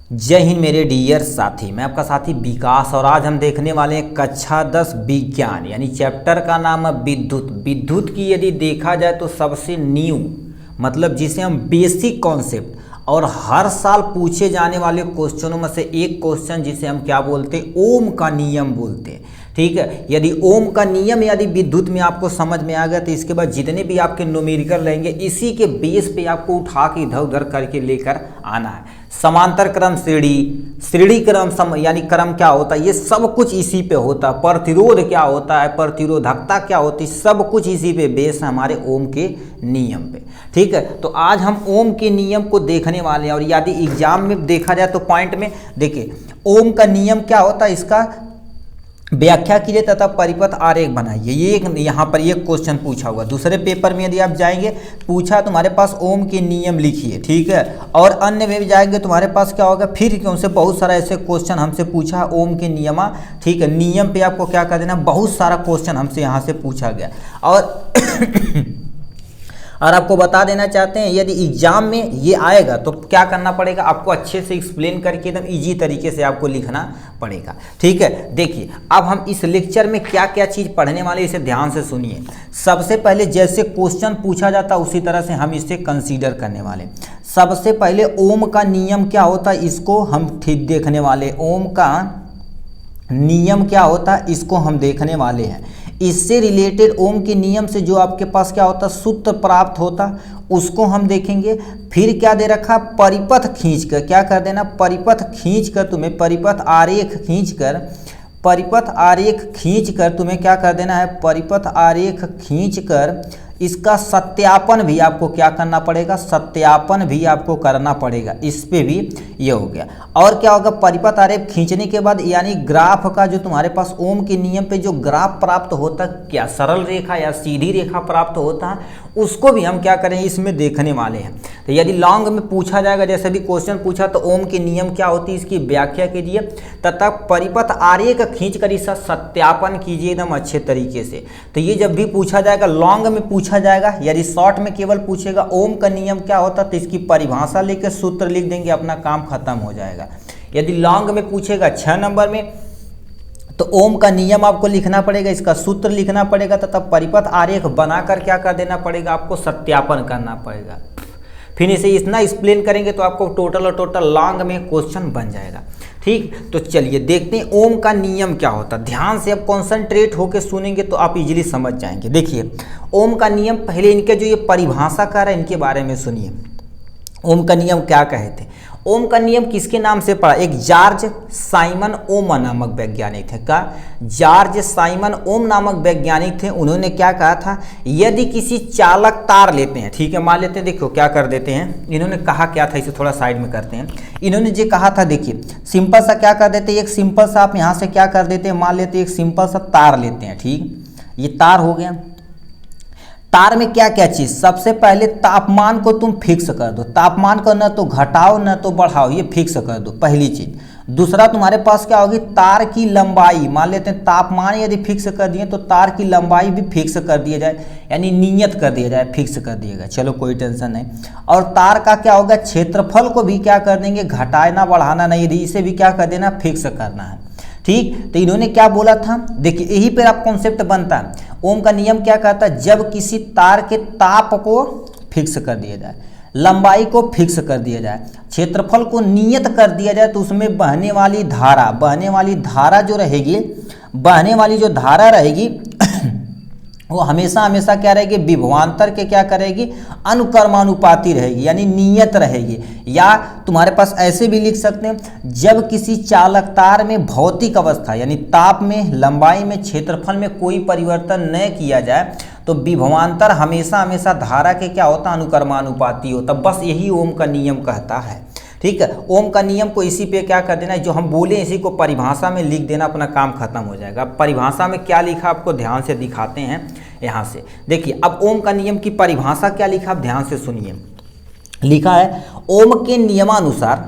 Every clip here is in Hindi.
जय हिंद मेरे डियर साथी, मैं आपका साथी विकास और आज हम देखने वाले हैं कक्षा 10 विज्ञान यानी चैप्टर का नाम है विद्युत। विद्युत की यदि देखा जाए तो सबसे न्यू मतलब जिसे हम बेसिक कॉन्सेप्ट और हर साल पूछे जाने वाले क्वेश्चनों में से एक क्वेश्चन जिसे हम क्या बोलते हैं, ओम का नियम बोलते हैं। ठीक है, यदि ओम का नियम यदि विद्युत में आपको समझ में आ गया तो इसके बाद जितने भी आपके न्यूमेरिकल रहेंगे इसी के बेस पे आपको उठा के इधर उधर करके लेकर आना है। समांतर क्रम श्रेणी क्रम यानी क्रम क्या होता है, ये सब कुछ इसी पे होता है। प्रतिरोध क्या होता है, प्रतिरोधकता क्या होती है, सब कुछ इसी पे बेस है हमारे ओम के नियम पे। ठीक है, तो आज हम ओम के नियम को देखने वाले हैं और यदि एग्जाम में देखा जाए तो पॉइंट में देखिए ओम का नियम क्या होता है, इसका व्याख्या कीजिए तथा परिपथ आरेख बनाइए। ये एक यहाँ पर ये क्वेश्चन पूछा हुआ। दूसरे पेपर में यदि आप जाएंगे पूछा तुम्हारे पास ओम के नियम लिखिए। ठीक है, और अन्य में भी जाएंगे तुम्हारे पास क्या होगा, फिर क्यों से बहुत सारा ऐसे क्वेश्चन हमसे पूछा ओम के नियमा। ठीक है, नियम पे आपको क्या कर देना, बहुत सारा क्वेश्चन हमसे यहाँ से पूछा गया। और आपको बता देना चाहते हैं यदि एग्जाम में ये आएगा तो क्या करना पड़ेगा, आपको अच्छे से एक्सप्लेन करके एकदम इजी तरीके से आपको लिखना पड़ेगा। ठीक है, देखिए अब हम इस लेक्चर में क्या क्या चीज़ पढ़ने वाले इसे ध्यान से सुनिए। सबसे पहले जैसे क्वेश्चन पूछा जाता उसी तरह से हम इसे कंसीडर करने वाले। सबसे पहले ओम का नियम क्या होता है इसको हम ठीक देखने वाले। ओम का नियम क्या होता है इसको हम देखने वाले हैं। इससे रिलेटेड ओम के नियम से जो आपके पास क्या होता सूत्र प्राप्त होता उसको हम देखेंगे। फिर क्या दे रखा, परिपथ खींचकर क्या कर देना, परिपथ खींचकर तुम्हें परिपथ आरेख खींचकर तुम्हें क्या कर देना है, परिपथ आरेख खींचकर इसका सत्यापन भी आपको क्या करना पड़ेगा, सत्यापन भी आपको करना पड़ेगा। इस पे भी ये हो गया। और क्या होगा, परिपथ आरेख खींचने के बाद यानी ग्राफ का जो तुम्हारे पास ओम के नियम पे जो ग्राफ प्राप्त होता, क्या सरल रेखा या सीधी रेखा प्राप्त होता है, उसको भी हम क्या करें इसमें देखने वाले हैं। तो यदि लॉन्ग में पूछा जाएगा, जैसे भी क्वेश्चन पूछा तो ओम के नियम क्या होती है इसकी व्याख्या कीजिए तथा परिपथ आरेख खींचकर इसका सत्यापन कीजिए एकदम अच्छे तरीके से। तो ये जब भी पूछा जाएगा, लॉन्ग में पूछा जाएगा, यदि शॉर्ट में केवल पूछेगा ओम का नियम क्या होता तो इसकी परिभाषा लेकर सूत्र लिख देंगे, अपना काम खत्म हो जाएगा। यदि लॉन्ग में पूछेगा 6 नंबर में तो ओम का नियम आपको लिखना पड़ेगा, इसका सूत्र लिखना पड़ेगा तथा परिपथ आरेख बनाकर क्या कर देना पड़ेगा, आपको सत्यापन करना पड़ेगा। फिर इसे इतना एक्सप्लेन करेंगे तो आपको टोटल लॉन्ग में क्वेश्चन बन जाएगा। ठीक, तो चलिए देखते हैं ओम का नियम क्या होता है। ध्यान से अब कॉन्सेंट्रेट होकर सुनेंगे तो आप इजीली समझ जाएंगे। देखिए ओम का नियम, पहले इनके जो ये परिभाषाकार है इनके बारे में सुनिए। ओम का नियम क्या कहे थे, ओम का नियम किसके नाम से पढ़ा, एक जॉर्ज साइमन ओम नामक वैज्ञानिक थे। का जॉर्ज साइमन ओम नामक वैज्ञानिक थे। उन्होंने क्या कहा था, यदि किसी चालक तार लेते हैं, ठीक है मान लेते हैं, देखो क्या कर देते हैं, इन्होंने कहा क्या था इसे थोड़ा साइड में करते हैं। इन्होंने जो कहा था देखिए सिंपल सा क्या कर देते हैं, एक सिंपल सा आप यहाँ से क्या कर देते हैं, मान लेते हैं एक सिंपल सा तार लेते हैं। ठीक, ये तार हो गया। तार में क्या क्या चीज़, सबसे पहले तापमान को तुम फिक्स कर दो, तापमान को न तो घटाओ न तो बढ़ाओ, ये फिक्स कर दो पहली चीज़। दूसरा तुम्हारे पास क्या होगी, तार की लंबाई, मान लेते हैं तापमान यदि फिक्स कर दिए तो तार की लंबाई भी फिक्स कर दिया जाए, यानी नियत कर दिया जाए, फिक्स कर दिया जाए। चलो कोई टेंशन नहीं। और तार का क्या होगा, क्षेत्रफल को भी क्या कर देंगे, घटाना बढ़ाना नहीं, इसे भी क्या कर देना, फिक्स करना है। ठीक, तो इन्होंने क्या बोला था, देखिए यही पर आप कॉन्सेप्ट बनता है। ओम का नियम क्या कहता है, जब किसी तार के ताप को फिक्स कर दिया जाए, लंबाई को फिक्स कर दिया जाए, क्षेत्रफल को नियत कर दिया जाए, तो उसमें बहने वाली धारा जो रहेगी, बहने वाली जो धारा रहेगी वो हमेशा क्या रहेगी, विभवांतर के क्या करेगी, अनुक्रमानुपाती रहेगी, यानी नियत रहेगी। या तुम्हारे पास ऐसे भी लिख सकते हैं, जब किसी चालक तार में भौतिक अवस्था यानी ताप में, लंबाई में, क्षेत्रफल में कोई परिवर्तन न किया जाए तो विभवांतर हमेशा धारा के क्या होता, अनुक्रमानुपाती होता। बस यही ओम का नियम कहता है। ठीक है, ओम का नियम को इसी पे क्या कर देना है, जो हम बोले इसी को परिभाषा में लिख देना, अपना काम खत्म हो जाएगा। परिभाषा में क्या लिखा आपको ध्यान से दिखाते हैं यहाँ से। देखिए अब ओम का नियम की परिभाषा क्या लिखा, आप ध्यान से सुनिए। लिखा है, ओम के नियमानुसार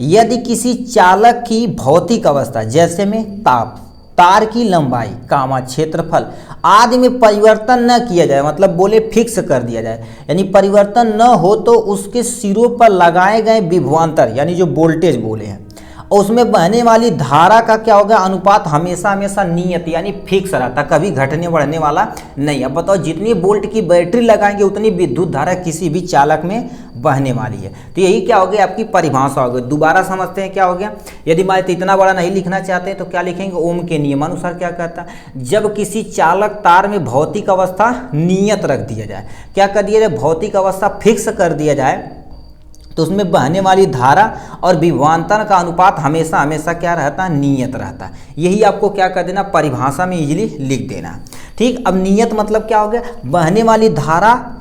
यदि किसी चालक की भौतिक अवस्था जैसे में ताप, तार की लंबाई कामा क्षेत्रफल आदि में परिवर्तन न किया जाए, मतलब बोले फिक्स कर दिया जाए, यानी परिवर्तन न हो तो उसके सिरों पर लगाए गए विभवांतर यानी जो वोल्टेज बोले हैं और उसमें बहने वाली धारा का क्या होगा अनुपात हमेशा हमेशा नियत यानी फिक्स रहता, कभी घटने बढ़ने वाला नहीं। अब बताओ जितनी वोल्ट की बैटरी लगाएंगे उतनी विद्युत धारा किसी भी चालक में बहने वाली है। तो यही क्या हो गया आपकी परिभाषा हो गई। दोबारा समझते हैं क्या हो गया। यदि मान लीजिए इतना बड़ा नहीं लिखना चाहते हैं तो क्या लिखेंगे, ओम के नियमानुसार क्या कहता है, जब किसी चालक तार में भौतिक अवस्था नियत रख दिया जाए, क्या कर दिया जाए, भौतिक अवस्था फिक्स कर दिया जाए, तो उसमें बहने वाली धारा और विभवांतर का अनुपात हमेशा हमेशा क्या रहता है, नियत रहता है। यही आपको क्या कर देना, परिभाषा में इजीली लिख देना। ठीक, अब नियत मतलब क्या हो गया, बहने वाली धारा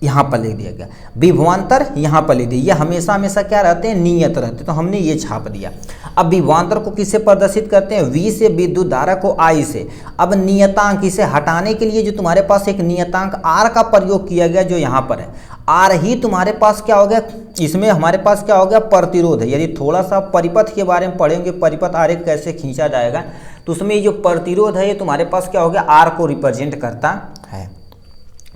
यहाँ पर लिख दिया गया, विभवांतर यहाँ पर लिख दिया, ये हमेशा हमेशा क्या रहते हैं, नियत रहते, तो हमने ये छाप दिया। अब विभवांतर को किससे प्रदर्शित करते हैं, V से, विद्युत धारा को I से। अब नियतांक इसे हटाने के लिए जो तुम्हारे पास एक नियतांक R का प्रयोग किया गया जो यहाँ पर है, R ही तुम्हारे पास क्या हो गया, इसमें हमारे पास क्या हो गया, प्रतिरोध है। यदि थोड़ा सा परिपथ के बारे में पढ़ेंगे, परिपथ आरेख कैसे खींचा जाएगा, तो उसमें ये जो प्रतिरोध है ये तुम्हारे पास क्या हो गया, R को रिप्रेजेंट करता है।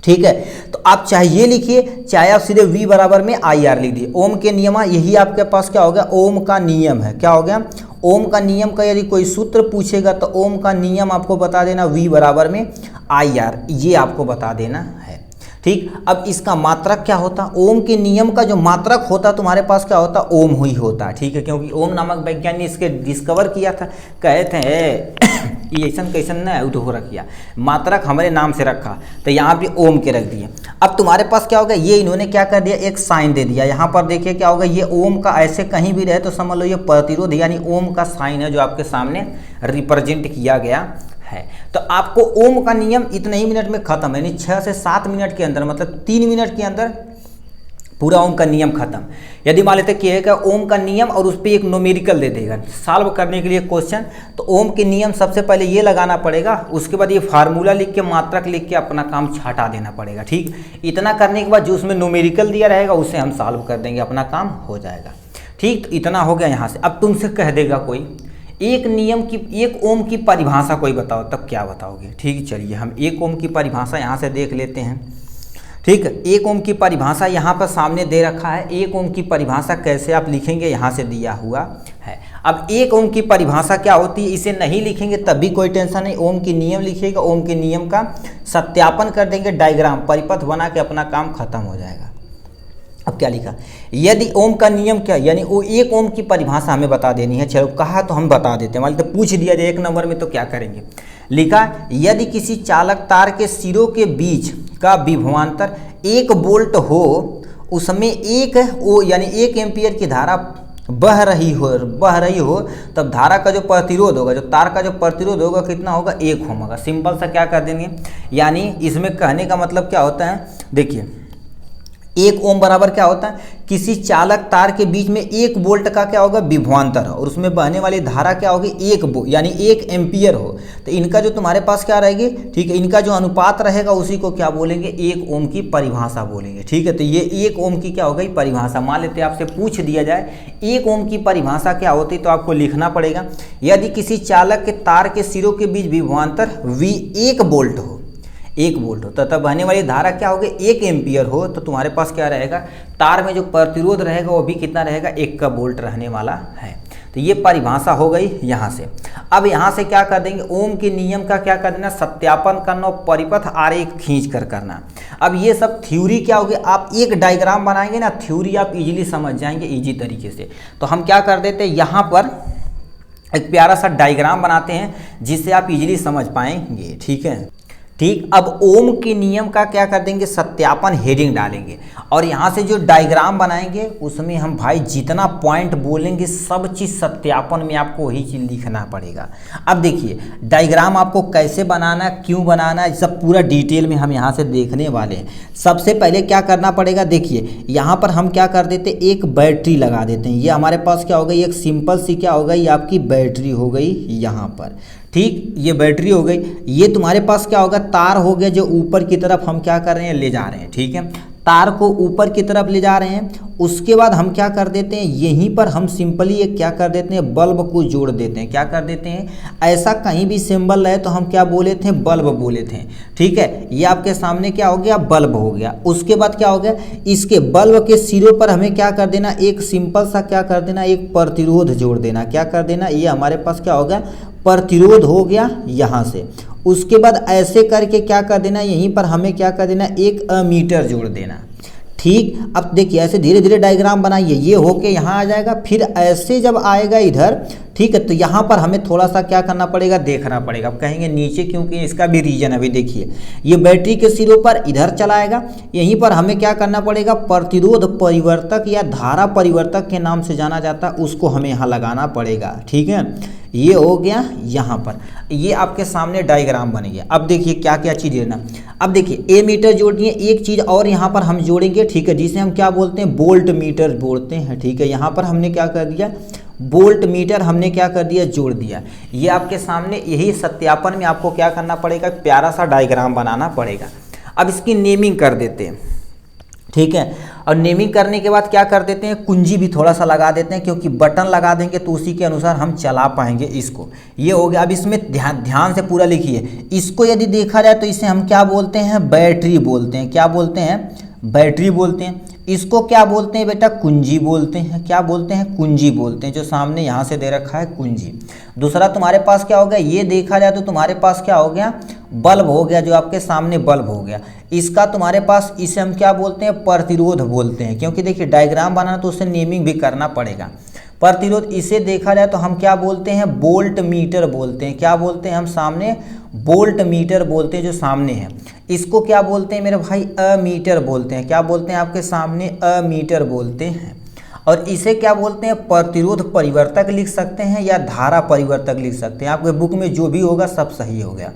ठीक है, तो आप चाहे ये लिखिए चाहे आप सीधे V बराबर में IR लिख दिए। ओम के नियम, यही आपके पास क्या हो गया, ओम का नियम है। क्या हो गया, ओम का नियम का यदि कोई सूत्र पूछेगा तो ओम का नियम आपको बता देना V बराबर में IR, ये आपको बता देना है। ठीक, अब इसका मात्रक क्या होता, ओम के नियम का जो मात्रक होता तुम्हारे पास क्या होता, ओम ही होता। ठीक है, क्योंकि ओम नामक वैज्ञानिक ने इसके डिस्कवर किया था, कहे थे ये ऐसा कैसन न उठो रखिया, मात्रक हमारे नाम से रखा, तो यहाँ पे ओम के रख दिए। अब तुम्हारे पास क्या होगा, ये इन्होंने क्या कर दिया, एक साइन दे दिया। यहाँ पर देखिए क्या होगा, ये ओम का ऐसे कहीं भी रहे तो समझ लो ये प्रतिरोध यानी ओम का साइन है जो आपके सामने रिप्रेजेंट किया गया है। तो आपको ओम का नियम इतने ही मिनट में खत्म है, यानी 6 से 7 मिनट के अंदर, मतलब 3 मिनट के अंदर पूरा ओम का नियम खत्म। यदि मान लेते कि ओम का नियम और उस पर एक न्यूमेरिकल दे देगा सॉल्व करने के लिए क्वेश्चन, तो ओम के नियम सबसे पहले ये लगाना पड़ेगा, उसके बाद ये फार्मूला लिख के मात्रक लिख के अपना काम छाटा देना पड़ेगा। ठीक, इतना करने के बाद जो उसमें न्यूमेरिकल दिया रहेगा उसे हम सॉल्व कर देंगे, अपना काम हो जाएगा। ठीक, तो इतना हो गया यहाँ से। अब तुमसे कह देगा कोई एक नियम की, एक ओम की परिभाषा कोई बताओ, तब क्या बताओगे। ठीक, चलिए हम एक ओम की परिभाषा यहाँ से देख लेते हैं। ठीक, एक ओम की परिभाषा यहाँ पर सामने दे रखा है। एक ओम की परिभाषा कैसे आप लिखेंगे, यहाँ से दिया हुआ है। अब एक ओम की परिभाषा क्या होती है, इसे नहीं लिखेंगे तब भी कोई टेंशन नहीं, ओम की नियम लिखिएगा, ओम के नियम का सत्यापन कर देंगे, डायग्राम परिपथ बना के अपना काम खत्म हो जाएगा। अब क्या लिखा, यदि ओम का नियम क्या, यानी वो एक ओम की परिभाषा हमें बता देनी है। चलो कहा तो हम बता देते हैं, मान लीजिए पूछ दिया जाए 1 नंबर में तो क्या करेंगे। लिखा, यदि किसी चालक तार के सिरों के बीच का विभवांतर 1 वोल्ट हो, उसमें 1 यानी 1 एम्पियर की धारा बह रही हो, तब धारा का जो प्रतिरोध होगा, जो तार का जो प्रतिरोध होगा कितना होगा, 1 ओम होगा। सिंपल सा क्या कर देंगे, यानी इसमें कहने का मतलब क्या होता है, देखिए 1 ओम बराबर क्या होता है, किसी चालक तार के बीच में 1 वोल्ट का क्या होगा, विभवांतर हो, और उसमें बहने वाली धारा क्या होगी, 1 यानी 1 एम्पियर हो। तो इनका जो तुम्हारे पास क्या रहेगी, ठीक है, इनका जो अनुपात रहेगा उसी को क्या बोलेंगे, 1 ओम की परिभाषा बोलेंगे। ठीक है, तो ये 1 ओम की क्या हो गई, परिभाषा। मान लेते आपसे पूछ दिया जाए 1 ओम की परिभाषा क्या होती, तो आपको लिखना पड़ेगा, यदि किसी चालक के तार के सिरों के बीच विभवांतर V 1 वोल्ट हो, 1 वोल्ट हो, तब बहने वाली धारा क्या होगी, 1 एम्पियर हो, तो तुम्हारे पास क्या रहेगा, तार में जो प्रतिरोध रहेगा वो भी कितना रहेगा, 1 का वोल्ट रहने वाला है। तो ये परिभाषा हो गई यहाँ से। अब यहाँ से क्या कर देंगे, ओम के नियम का क्या कर देना, सत्यापन करना, परिपथ आरेख खींच कर करना। अब ये सब थ्योरी क्या होगी, आप एक डायग्राम बनाएंगे ना, थ्योरी आप इजीली समझ जाएंगे इजी तरीके से। तो हम क्या कर देते हैं, यहाँ पर एक प्यारा सा डायग्राम बनाते हैं जिससे आप इजीली समझ पाएंगे। ठीक है, ठीक, अब ओम के नियम का क्या कर देंगे, सत्यापन हेडिंग डालेंगे, और यहाँ से जो डायग्राम बनाएंगे उसमें हम भाई जितना पॉइंट बोलेंगे सब चीज़ सत्यापन में आपको वही चीज़ लिखना पड़ेगा। अब देखिए डायग्राम आपको कैसे बनाना, क्यों बनाना, ये सब पूरा डिटेल में हम यहाँ से देखने वाले हैं। सबसे पहले क्या करना पड़ेगा, देखिए यहाँ पर हम क्या कर देते, एक बैटरी लगा देते हैं। ये हमारे पास क्या हो गई, एक सिंपल सी क्या हो गई, ये आपकी बैटरी हो गई यहाँ पर। ठीक, ये बैटरी हो गई। ये तुम्हारे पास क्या होगा, तार हो गया जो ऊपर की तरफ हम क्या कर रहे हैं, ले जा रहे हैं। ठीक है, तार को ऊपर की तरफ ले जा रहे हैं। उसके बाद हम क्या कर देते हैं, यहीं पर हम सिंपली एक क्या कर देते हैं, बल्ब को जोड़ देते हैं। क्या कर देते हैं, ऐसा कहीं भी सिंबल रहे तो हम क्या बोले थे, बल्ब बोले थे। ठीक है, ये आपके सामने क्या हो गया, बल्ब हो गया। उसके बाद क्या हो गया, इसके बल्ब के सिरों पर हमें क्या कर देना, एक सिंपल सा क्या कर देना, एक प्रतिरोध जोड़ देना। क्या कर देना, ये हमारे पास क्या हो गया, प्रतिरोध हो गया यहाँ से। उसके बाद ऐसे करके क्या कर देना, यहीं पर हमें क्या कर देना, एक अमीटर जोड़ देना। ठीक, अब देखिए ऐसे धीरे धीरे डायग्राम बनाइए, ये होके यहाँ आ जाएगा, फिर ऐसे जब आएगा इधर, ठीक है, तो यहाँ पर हमें थोड़ा सा क्या करना पड़ेगा, देखना पड़ेगा। अब कहेंगे नीचे, क्योंकि इसका भी रीजन अभी देखिए, ये बैटरी के सिरों पर इधर चलाएगा, यहीं पर हमें क्या करना पड़ेगा, प्रतिरोध परिवर्तक या धारा परिवर्तक के नाम से जाना जाता है, उसको हमें यहाँ लगाना पड़ेगा। ठीक है, ये हो गया यहाँ पर, ये आपके सामने डायग्राम बन गया। अब देखिए क्या क्या चीज़ लेना, अब देखिए ए मीटर जोड़ दिए, एक चीज़ और यहाँ पर हम जोड़ेंगे, ठीक है, जिसे हम क्या बोलते हैं, बोल्ट मीटर बोलते हैं। ठीक है, यहाँ पर हमने क्या कर दिया, बोल्ट मीटर हमने क्या कर दिया, जोड़ दिया। ये आपके सामने, यही सत्यापन में आपको क्या करना पड़ेगा, प्यारा सा डायग्राम बनाना पड़ेगा। अब इसकी नेमिंग कर देते हैं। ठीक है, और नेमिंग करने के बाद क्या कर देते हैं, कुंजी भी थोड़ा सा लगा देते हैं, क्योंकि बटन लगा देंगे तो उसी के अनुसार हम चला पाएंगे इसको। ये हो गया। अब इसमें ध्यान से पूरा लिखिए। इसको यदि देखा जाए तो इसे हम क्या बोलते हैं, बैटरी बोलते हैं। क्या बोलते हैं, बैटरी बोलते हैं। इसको क्या बोलते हैं बेटा, कुंजी बोलते हैं। क्या बोलते हैं, कुंजी बोलते हैं। जो सामने यहाँ से दे रखा है कुंजी। दूसरा तुम्हारे पास क्या हो गया, ये देखा जाए तो तुम्हारे पास क्या हो गया, बल्ब हो गया, जो आपके सामने बल्ब हो गया। इसका तुम्हारे पास, इसे हम क्या बोलते हैं, प्रतिरोध बोलते हैं, क्योंकि देखिए डायग्राम बनाना तो उससे नेमिंग भी करना पड़ेगा। प्रतिरोध, इसे देखा जाए तो हम क्या बोलते हैं, बोल्ट मीटर बोलते हैं। क्या बोलते हैं, हम सामने बोल्ट मीटर बोलते हैं, जो सामने है। इसको क्या बोलते हैं मेरे भाई, अमीटर बोलते हैं। क्या बोलते हैं, आपके सामने अमीटर बोलते हैं। और इसे क्या बोलते हैं, प्रतिरोध परिवर्तक लिख सकते हैं या धारा परिवर्तक लिख सकते हैं। आपके बुक में जो भी होगा सब सही हो गया।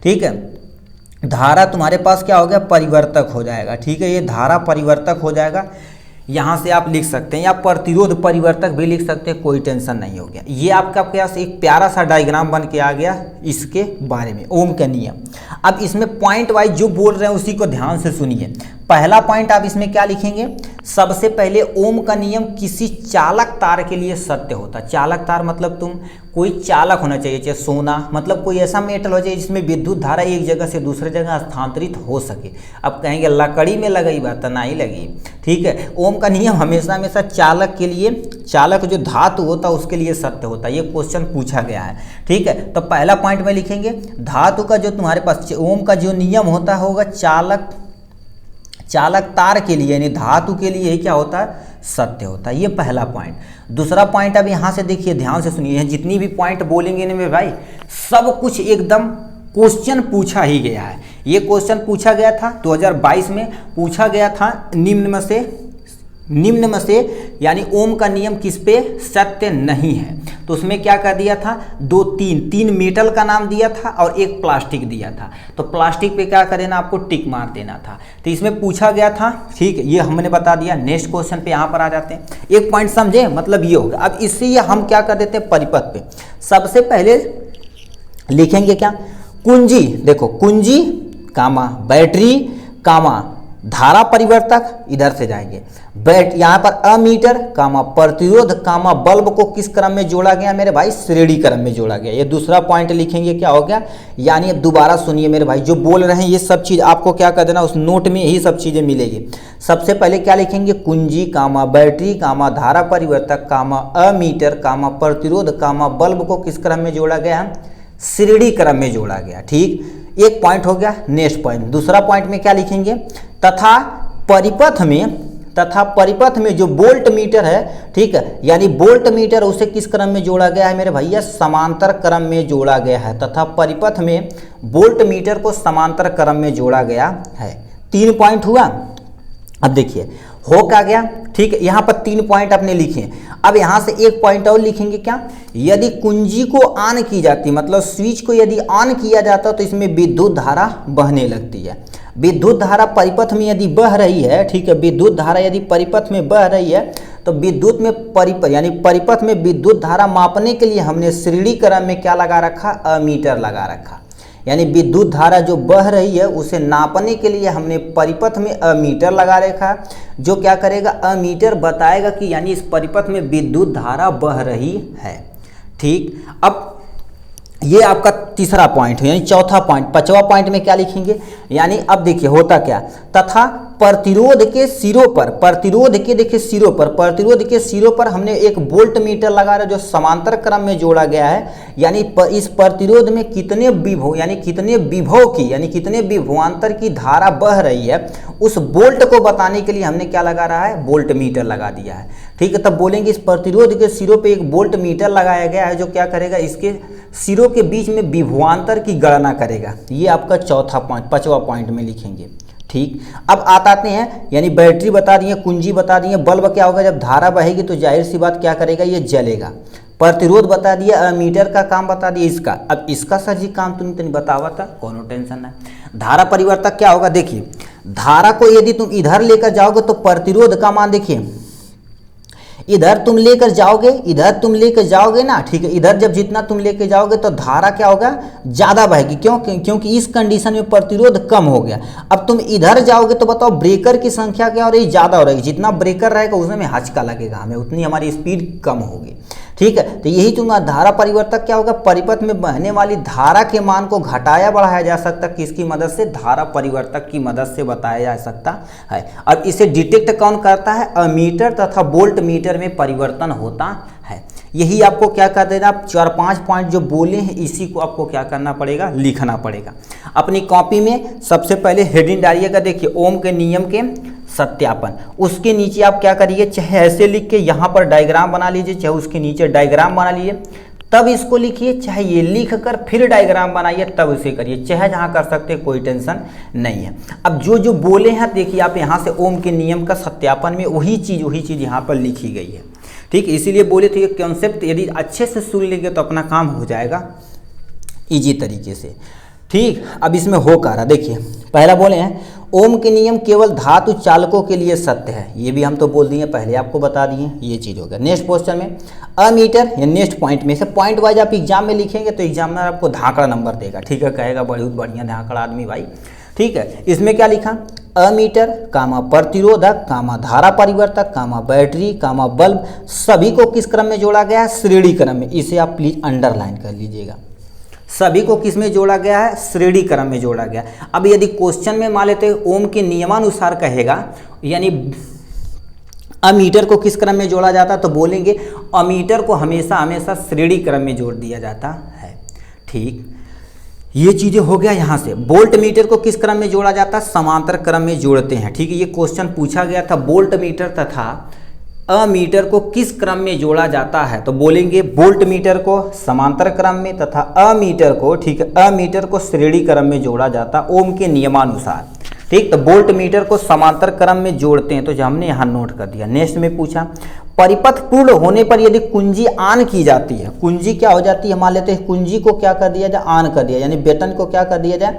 ठीक है, धारा तुम्हारे पास क्या हो गया, परिवर्तक हो जाएगा। ठीक है, ये धारा परिवर्तक हो जाएगा, यहाँ से आप लिख सकते हैं, या प्रतिरोध परिवर्तक भी लिख सकते हैं, कोई टेंशन नहीं हो गया। ये आपका पास एक प्यारा सा डायग्राम बन के आ गया इसके बारे में, ओम का नियम। अब इसमें पॉइंट वाइज जो बोल रहे हैं उसी को ध्यान से सुनिए। पहला पॉइंट आप इसमें क्या लिखेंगे, सबसे पहले ओम का नियम किसी चालक तार के लिए सत्य होता है। चालक तार मतलब तुम कोई चालक होना चाहिए, चाहे सोना, मतलब कोई ऐसा मेटल हो जाए जिसमें विद्युत धारा एक जगह से दूसरे जगह स्थानांतरित हो सके। अब कहेंगे लकड़ी में लगी बात, नहीं लगी। ठीक है, ओम का नियम हमेशा हमेशा चालक के लिए, चालक जो धातु होता है उसके लिए सत्य होता है। ये क्वेश्चन पूछा गया है। ठीक है, तो पहला पॉइंट में लिखेंगे, धातु का जो तुम्हारे पास ओम का जो नियम होता होगा चालक तार के लिए, यानी धातु के लिए क्या होता है, सत्य होता है। ये पहला पॉइंट। दूसरा पॉइंट अब यहाँ से देखिए, ध्यान से सुनिए, जितनी भी पॉइंट बोलेंगे ना मेरे भाई, सब कुछ एकदम क्वेश्चन पूछा ही गया है। ये क्वेश्चन पूछा गया था 2022 में, पूछा गया था निम्न में से यानी ओम का नियम किस पे सत्य नहीं है। तो उसमें क्या कर दिया था, तीन मेटल का नाम दिया था और एक प्लास्टिक दिया था। तो प्लास्टिक पे क्या कर देना, आपको टिक मार देना था। तो इसमें पूछा गया था। ठीक है, ये हमने बता दिया। नेक्स्ट क्वेश्चन पे यहाँ पर आ जाते हैं। एक पॉइंट समझे, मतलब ये होगा। अब इससे हम क्या कर देते हैं, परिपथ पे सबसे पहले लिखेंगे क्या, कुंजी। देखो कुंजी कामा बैटरी कामा धारा परिवर्तक, इधर से जाएंगे यहाँ पर अमीटर कामा प्रतिरोध कामा बल्ब को किस क्रम में जोड़ा गया मेरे भाई, श्रेणी क्रम में जोड़ा गया। ये दूसरा पॉइंट लिखेंगे, क्या हो गया, यानी दोबारा सुनिए मेरे भाई, जो बोल रहे हैं ये सब चीज आपको क्या कर देना, उस नोट में यही सब चीजें मिलेगी। सबसे पहले क्या लिखेंगे, कुंजी कामा बैटरी कामा धारा परिवर्तक कामा अमीटर कामा प्रतिरोध कामा बल्ब को किस क्रम में जोड़ा गया, श्रेणी क्रम में जोड़ा गया। ठीक, एक पॉइंट हो गया। नेक्स्ट पॉइंट, दूसरा पॉइंट में क्या लिखेंगे, तथा परिपथ में जो बोल्ट मीटर है, ठीक है, यानी बोल्ट मीटर उसे किस क्रम में जोड़ा गया है मेरे भैया, समांतर क्रम में जोड़ा गया है। तथा परिपथ में बोल्ट मीटर को समांतर क्रम में जोड़ा गया है। 3 पॉइंट हुआ। अब देखिए हो क्या गया। ठीक है, यहाँ पर 3 पॉइंट आपने लिखे। अब यहाँ से एक पॉइंट और लिखेंगे, क्या, यदि कुंजी को ऑन की जाती, मतलब स्विच को यदि ऑन किया जाता तो इसमें विद्युत धारा बहने लगती है। विद्युत धारा परिपथ में यदि बह रही है, ठीक है, विद्युत धारा यदि परिपथ में बह रही है तो विद्युत में यानी परिपथ में विद्युत धारा मापने के लिए हमने श्रेणी क्रम में क्या लगा रखा, अमीटर लगा रखा। यानी विद्युत धारा जो बह रही है उसे नापने के लिए हमने परिपथ में अमीटर लगा रखा है, जो क्या करेगा, अमीटर बताएगा कि यानी इस परिपथ में विद्युत धारा बह रही है। ठीक, अब ये आपका तीसरा पॉइंट है, यानी चौथा पॉइंट। पांचवा पॉइंट में क्या लिखेंगे, यानी अब देखिए होता क्या, तथा प्रतिरोध के सिरों पर, प्रतिरोध के देखिए सिरों पर, प्रतिरोध के सिरों पर हमने एक वोल्ट मीटर लगा रहा है जो समांतर क्रम में जोड़ा गया है। यानी इस प्रतिरोध में कितने विभव, यानी कितने विभव की, यानी कितने विभवांतर की धारा बह रही है, उस वोल्ट को बताने के लिए हमने क्या लगा रहा है, वोल्ट मीटर लगा दिया है। ठीक है, तब बोलेंगे इस प्रतिरोध के सिरों पे एक वोल्ट मीटर लगाया गया है जो क्या करेगा, इसके सिरों के बीच में विभवांतर की गणना करेगा। ये आपका चौथा पॉइंट, पांचवा पॉइंट में लिखेंगे। ठीक, अब आते हैं, यानी बैटरी बता दी है, कुंजी बता दी है, बल्ब क्या होगा, जब धारा बहेगी तो जाहिर सी बात क्या करेगा, ये जलेगा। प्रतिरोध बता दिया, अमीटर का काम बता दिया इसका। अब इसका सर जी काम तुमने तनी बतावा था, कोनो टेंशन नहीं। धारा परिवर्तक क्या होगा, देखिए धारा को यदि तुम इधर लेकर जाओगे तो प्रतिरोध का मान देखिए, इधर तुम लेकर जाओगे, इधर तुम लेकर जाओगे ना, ठीक है, इधर जब जितना तुम लेकर जाओगे तो धारा क्या होगा, ज़्यादा बहेगी। क्यों, क्योंकि इस कंडीशन में प्रतिरोध कम हो गया। अब तुम इधर जाओगे तो बताओ ब्रेकर की संख्या क्या हो रही है, ज़्यादा हो रही है। जितना ब्रेकर रहेगा उसमें हचका लगेगा हमें, उतनी हमारी स्पीड कम होगी। ठीक है, तो यही तुम्हारा धारा परिवर्तक क्या होगा, परिपथ में बहने वाली धारा के मान को घटाया बढ़ाया जा सकता है, किसकी मदद से, धारा परिवर्तक की मदद से बताया जा सकता है। अब इसे डिटेक्ट कौन करता है, अमीटर तथा वोल्ट मीटर में परिवर्तन होता है। यही आपको क्या कर देना, आप 4-5 पॉइंट जो बोले हैं इसी को आपको क्या करना पड़ेगा, लिखना पड़ेगा अपनी कॉपी में। सबसे पहले हेडिंग डालिएगा, देखिए ओम के नियम के सत्यापन। उसके नीचे आप क्या करिए, चाहे ऐसे लिख के यहाँ पर डायग्राम बना लीजिए, चाहे उसके नीचे डायग्राम बना लीजिए तब इसको लिखिए, चाहे ये लिख कर फिर डायग्राम बनाइए तब उसे करिए, चाहे जहाँ कर सकते कोई टेंशन नहीं है। अब जो जो बोले हैं देखिए आप यहाँ से ओम के नियम का सत्यापन में वही चीज़ यहाँ पर लिखी गई है। ठीक, इसीलिए बोले थे ये कॉन्सेप्ट यदि अच्छे से सुन लेंगे तो अपना काम हो जाएगा इजी तरीके से। ठीक, अब इसमें हो कर रहा, देखिए पहला बोले हैं ओम के नियम केवल धातु चालकों के लिए सत्य है। ये भी हम तो बोल दिए पहले, आपको बता दिए, ये चीज़ हो गया। नेक्स्ट क्वेश्चन में अमीटर, या नेक्स्ट पॉइंट में से पॉइंट वाइज आप एग्जाम में लिखेंगे तो एग्जामिनर आपको धाकड़ा नंबर देगा। ठीक है, कहेगा बहुत बढ़िया धाकड़ा आदमी भाई। ठीक है, इसमें क्या लिखा, अमीटर कामा प्रतिरोधक कामा धारा परिवर्तक कामा बैटरी कामा बल्ब सभी को किस क्रम में जोड़ा गया है, श्रेणी क्रम में। इसे आप प्लीज अंडरलाइन कर लीजिएगा, सभी को किस में जोड़ा गया है, श्रेणी क्रम में जोड़ा गया। अब यदि क्वेश्चन में मान लेते ओम के नियमानुसार कहेगा, यानी अमीटर को किस क्रम में जोड़ा जाता, तो बोलेंगे अमीटर को हमेशा हमेशा श्रेणी क्रम में जोड़ दिया जाता है। ठीक, ये चीज़ें हो गया। यहाँ से वोल्ट मीटर को किस क्रम में जोड़ा जाता है, समांतर क्रम में जोड़ते हैं। ठीक है, ये क्वेश्चन पूछा गया था, वोल्ट मीटर तथा अमीटर को किस क्रम में जोड़ा जाता है, तो बोलेंगे वोल्ट मीटर को समांतर क्रम में तथा अमीटर को, ठीक है, अमीटर को श्रेणी क्रम में जोड़ा जाता ओम के नियमानुसार। ठीक, तो वोल्ट मीटर को समांतर क्रम में जोड़ते हैं, तो जो हमने यहाँ नोट कर दिया। नेक्स्ट में पूछा परिपथ पूर्ण होने पर यदि कुंजी ऑन की जाती है, कुंजी क्या हो जाती है, मान लेते हैं कुंजी को क्या कर दिया जाए, ऑन कर दिया, यानी बटन को क्या कर दिया जाए,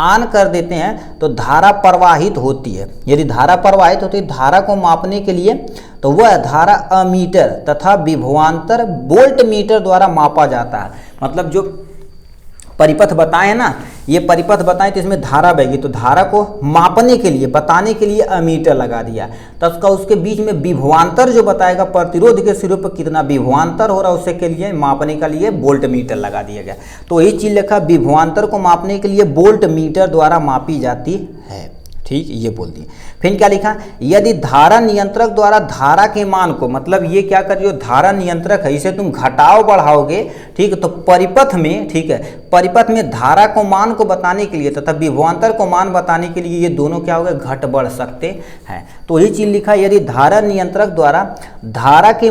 ऑन कर देते हैं, तो धारा प्रवाहित होती है। यदि धारा प्रवाहित होती है, धारा को मापने के लिए तो वह धारा अमीटर तथा विभवांतर वोल्ट मीटर द्वारा मापा जाता है। मतलब जो परिपथ बताए ना, ये परिपथ बताए तो इसमें धारा बहेगी, तो धारा को मापने के लिए, बताने के लिए अमीटर लगा दिया। तो उसका उसके बीच में विभवांतर जो बताएगा, प्रतिरोध के सिरों पर कितना विभवांतर हो रहा है उसके लिए मापने के लिए वोल्ट मीटर लगा दिया गया। तो यही चीज लिखा, विभवांतर को मापने के लिए वोल्ट मीटर द्वारा मापी जाती है। ठीक, ये बोल दिए। फिर क्या लिखा, यदि धारा नियंत्रक द्वारा धारा के मान को, मतलब ये क्या कर रही हो, धारा नियंत्रक है, इसे तुम घटाओ बढ़ाओगे, ठीक है, तो परिपथ में, ठीक है, परिपथ में धारा को मान को बताने के लिए तथा विभवांतर को मान बताने के लिए ये दोनों क्या हो गए, घट बढ़ सकते हैं। तो ये चीज लिखा, यदि धारा नियंत्रक द्वारा धारा के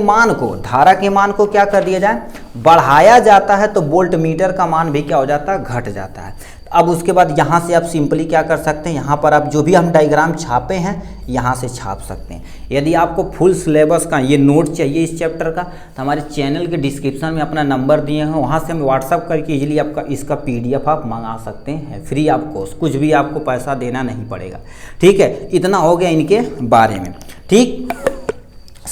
मान को क्या कर दिया जाए, बढ़ाया जाता है, तो वोल्ट मीटर का मान भी क्या हो जाता है, घट जाता है। अब उसके बाद यहाँ से आप सिंपली क्या कर सकते हैं, यहाँ पर आप जो भी हम डायग्राम छापे हैं यहाँ से छाप सकते हैं। यदि आपको फुल सिलेबस का ये नोट चाहिए इस चैप्टर का, तो हमारे चैनल के डिस्क्रिप्शन में अपना नंबर दिए हैं, वहाँ से हम व्हाट्सअप करके इजीली आपका इसका PDF आप मंगा सकते हैं, फ्री ऑफ कॉस्ट, कुछ भी आपको पैसा देना नहीं पड़ेगा। ठीक है, इतना हो गया इनके बारे में। ठीक,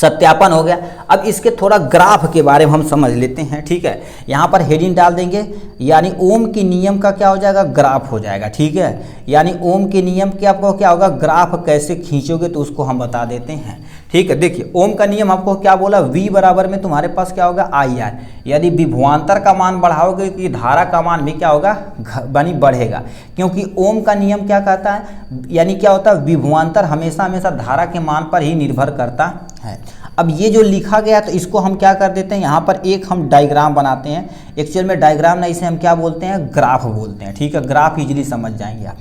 सत्यापन हो गया। अब इसके थोड़ा ग्राफ के बारे में हम समझ लेते हैं, ठीक है। यहाँ पर हेडिंग डाल देंगे, यानी ओम के नियम का क्या हो जाएगा, ग्राफ हो जाएगा, ठीक है। यानी ओम के नियम के आपको क्या होगा, ग्राफ कैसे खींचोगे तो उसको हम बता देते हैं, ठीक है। देखिए ओम का नियम आपको क्या बोला, V बराबर में तुम्हारे पास क्या होगा IR। यदि विभवांतर का मान बढ़ाओगे तो धारा का मान भी क्या होगा, बनी बढ़ेगा, क्योंकि ओम का नियम क्या कहता है, यानी क्या होता है, विभवांतर हमेशा हमेशा धारा के मान पर ही निर्भर करता है। अब ये जो लिखा गया तो इसको हम क्या कर देते हैं, यहाँ पर एक हम डायग्राम बनाते हैं। एक्चुअल में डायग्राम ना, इसे हम क्या बोलते हैं, ग्राफ बोलते हैं, ठीक है। ग्राफ इजीली समझ जाएंगे आप।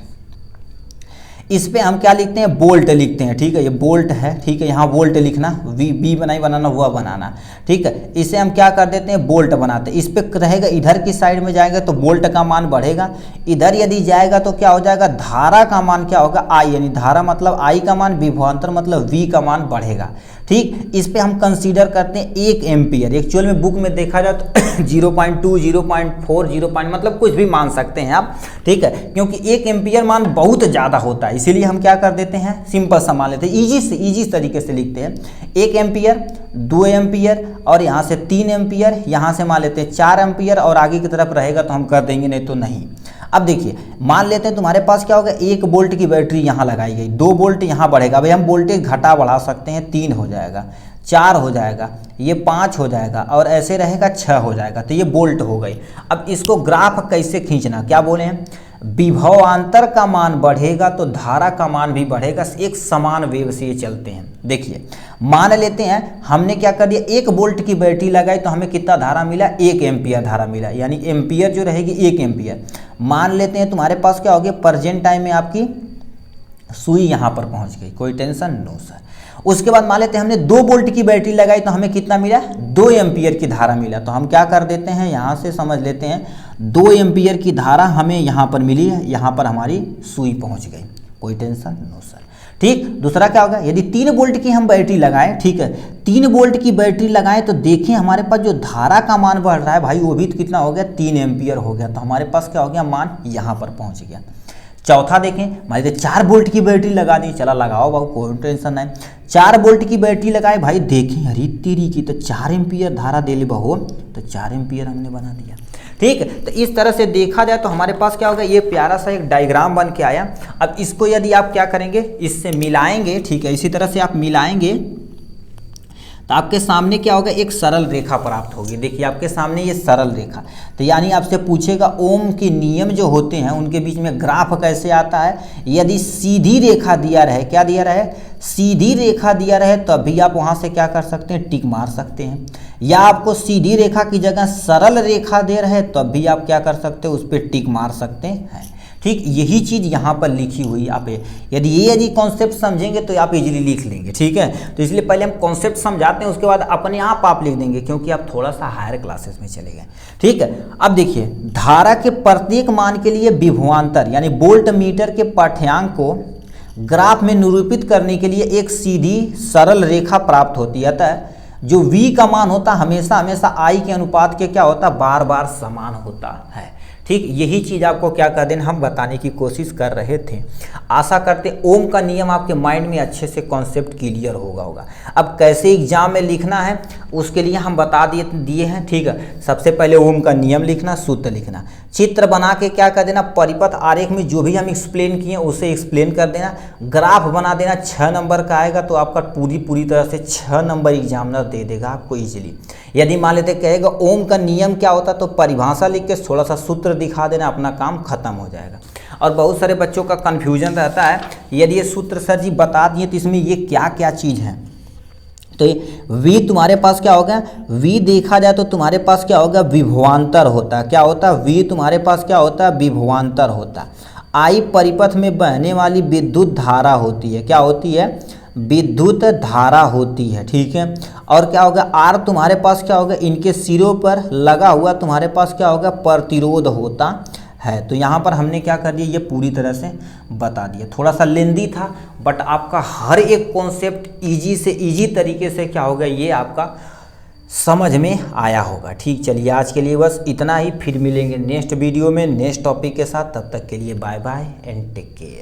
इस पे हम क्या लिखते हैं, बोल्ट लिखते हैं, ठीक है। ये बोल्ट है, ठीक है। यहाँ बोल्ट लिखना, बी बनाई बनाना हुआ बनाना, ठीक है। इसे हम क्या कर देते हैं, बोल्ट बनाते हैं। इस पे रहेगा, इधर की साइड में जाएगा तो बोल्ट का मान बढ़ेगा, इधर यदि जाएगा तो क्या हो जाएगा, धारा का मान क्या होगा, I, यानी धारा मतलब I का मान, विभवांतर मतलब V का मान बढ़ेगा, ठीक। इस पे हम कंसीडर करते हैं 1 एम्पियर। एक्चुअल में बुक में देखा जाए तो 0.2, 0.4, 0. मतलब कुछ भी मान सकते हैं आप, ठीक है, क्योंकि 1 एम्पियर मान बहुत ज़्यादा होता है, इसीलिए हम क्या कर देते हैं, सिंपल सा मान लेते हैं, इजी तरीके से लिखते हैं। 1 एम्पियर, 2 एम्पियर और यहाँ से 3 एम्पियर, यहाँ से मान लेते हैं 4 एम्पियर और आगे की तरफ रहेगा तो हम कर देंगे, नहीं तो नहीं। अब देखिए मान लेते हैं तुम्हारे पास क्या होगा, 1 वोल्ट की बैटरी यहाँ लगाई गई, 2 वोल्ट यहाँ बढ़ेगा, भाई हम वोल्टेज घटा बढ़ा सकते हैं, 3 हो जाएगा, 4 हो जाएगा, ये 5 हो जाएगा और ऐसे रहेगा 6 हो जाएगा, तो ये वोल्ट हो गई। अब इसको ग्राफ कैसे खींचना, क्या बोले हैं, विभवांतर का मान बढ़ेगा तो धारा का मान भी बढ़ेगा, एक समान वेव से ये चलते हैं। देखिए मान लेते हैं हमने क्या कर दिया, 1 वोल्ट की बैटरी लगाई तो हमें कितना धारा मिला, 1 एम्पियर धारा मिला, यानी एम्पियर जो रहेगी 1 एम्पियर। मान लेते हैं तुम्हारे पास क्या हो गया, प्रेजेंट टाइम में आपकी सुई यहाँ पर पहुँच गई, कोई टेंशन नो सर। उसके बाद मान लेते हैं हमने 2 वोल्ट की बैटरी लगाई तो हमें कितना मिला, 2 एम्पियर की धारा मिला, तो हम क्या कर देते हैं, यहाँ से समझ लेते हैं 2 एम्पियर की धारा हमें यहाँ पर मिली है, यहाँ पर हमारी सुई पहुँच गई, कोई टेंशन नो सर, ठीक। दूसरा क्या होगा, यदि 3 वोल्ट की हम बैटरी लगाएं, ठीक है, 3 वोल्ट की बैटरी लगाएं तो देखिए हमारे पास जो धारा का मान बढ़ रहा है भाई, वो भी तो कितना हो गया, 3 एम्पियर हो गया, तो हमारे पास क्या हो गया, मान यहाँ पर पहुँच गया। चौथा देखें, मान लीजिए 4 वोल्ट की बैटरी लगा दी, चला लगाओ बाबू, कोई टेंशन नहीं। 4 वोल्ट की बैटरी लगाए भाई, देखें अरे तेरी की तो 4 एम्पियर धारा दे ले बहो, तो 4 एम्पियर हमने बना दिया, ठीक है। तो इस तरह से देखा जाए तो हमारे पास क्या होगा, ये प्यारा सा एक डायग्राम बन के आया। अब इसको यदि आप क्या करेंगे, इससे मिलाएंगे, ठीक है, इसी तरह से आप मिलाएंगे तो आपके सामने क्या होगा, एक सरल रेखा प्राप्त होगी। देखिए आपके सामने ये सरल रेखा, तो यानी आपसे पूछेगा ओम के नियम जो होते हैं उनके बीच में ग्राफ कैसे आता है। यदि सीधी रेखा दिया रहे, क्या दिया रहे, सीधी रेखा दिया रहे, तब भी आप वहाँ से क्या कर सकते हैं, टिक मार सकते हैं। या आपको सीधी रेखा की जगह सरल रेखा दे रहे, तब भी आप क्या कर सकते हो, उस पर टिक मार सकते हैं, ठीक। यही चीज़ यहाँ पर लिखी हुई आप, यदि कॉन्सेप्ट समझेंगे तो आप इजीली लिख लेंगे, ठीक है। तो इसलिए पहले हम कॉन्सेप्ट समझाते हैं, उसके बाद अपने आप लिख देंगे, क्योंकि आप थोड़ा सा हायर क्लासेस में चले गए, ठीक है। अब देखिए धारा के प्रत्येक मान के लिए विभवांतर यानी वोल्ट मीटर के पाठ्यांक को ग्राफ में निरूपित करने के लिए एक सीधी सरल रेखा प्राप्त होती है। अतः जो V का मान होता हमेशा हमेशा I के अनुपात के क्या होता, बार बार समान होता है, ठीक। यही चीज़ आपको क्या कर देना, हम बताने की कोशिश कर रहे थे। आशा करते ओम का नियम आपके माइंड में अच्छे से कॉन्सेप्ट क्लियर होगा। अब कैसे एग्जाम में लिखना है उसके लिए हम बता दिए हैं, ठीक है। सबसे पहले ओम का नियम लिखना, सूत्र लिखना, चित्र बना के क्या कर देना, परिपथ आरेख में जो भी हम एक्सप्लेन किए उसे एक्सप्लेन कर देना, ग्राफ बना देना। 6 नंबर का आएगा तो आपका पूरी तरह से 6 नंबर एग्जामिनर दे देगा आपको इजीली। यदि मान लेते कहेगा ओम का नियम क्या होता, तो परिभाषा लिख के थोड़ा सा सूत्र दिखा देना, अपना काम खत्म हो जाएगा। और बहुत सारे बच्चों का कन्फ्यूजन रहता है, यदि ये सूत्र सर जी बता दिए तो इसमें ये क्या क्या चीज़ है। तो V तुम्हारे पास क्या होगा, V देखा जाए तो तुम्हारे पास क्या होगा, विभवांतर होता है। क्या होता है, V तुम्हारे पास क्या होता है, विभवांतर होता है। I परिपथ में बहने वाली विद्युत धारा होती है, क्या होती है, विद्युत धारा होती है, ठीक है। और क्या होगा, R तुम्हारे पास क्या होगा, इनके सिरों पर लगा हुआ तुम्हारे पास क्या होगा, प्रतिरोध होता है। तो यहाँ पर हमने क्या कर दिया, ये पूरी तरह से बता दिया। थोड़ा सा लेंदी था, बट आपका हर एक कॉन्सेप्ट इजी से इजी तरीके से क्या होगा, ये आपका समझ में आया होगा, ठीक। चलिए आज के लिए बस इतना ही, फिर मिलेंगे नेक्स्ट वीडियो में नेक्स्ट टॉपिक के साथ। तब तक के लिए bye bye and take care.